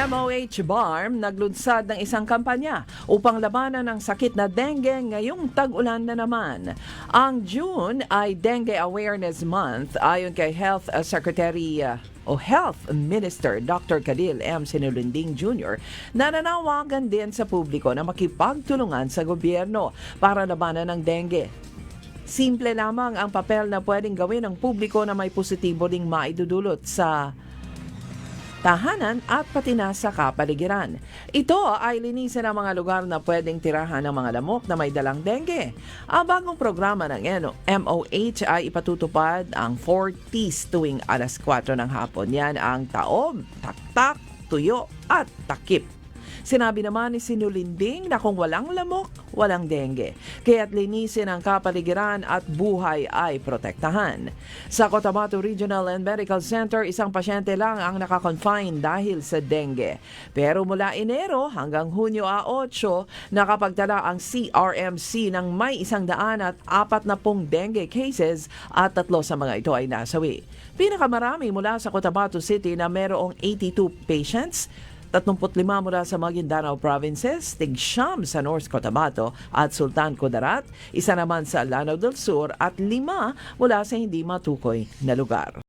MOH BARM naglunsad ng isang kampanya upang labanan ang sakit na dengue ngayong tag-ulan na naman. Ang June ay Dengue Awareness Month ayon kay Health Secretary o Health Minister Dr. Cadil M. Sinulinding Jr. na nanawagan din sa publiko na makipagtulungan sa gobyerno para labanan ng dengue. Simple lamang ang papel na pwedeng gawin ng publiko na may positibo ding maidudulot sa tahanan at pati na sa kapaligiran. Ito ay linisin ang mga lugar na pwedeng tirahan ng mga lamok na may dalang dengue. Ang bagong programa ng MOH ay ipatutupad ang 4Ts tuwing alas 4 ng hapon. Yan ang taob, taktak, tuyo at takip. Sinabi naman ni Sinulinding na kung walang lamok, walang dengue. Kaya't linisin ang kapaligiran at buhay ay protektahan. Sa Cotabato Regional and Medical Center, isang pasyente lang ang nakakonfine dahil sa dengue. Pero mula Enero hanggang Hunyo 8, nakapagtala ang CRMC ng may 140 dengue cases at 3 sa mga ito ay nasawi. Pinakamarami mula sa Cotabato City na mayroong 82 patients, 35 mula sa Maguindanao provinces, 9 sa North Cotabato at Sultan Kudarat, 1 naman sa Lanao del Sur at 5 mula sa hindi matukoy na lugar.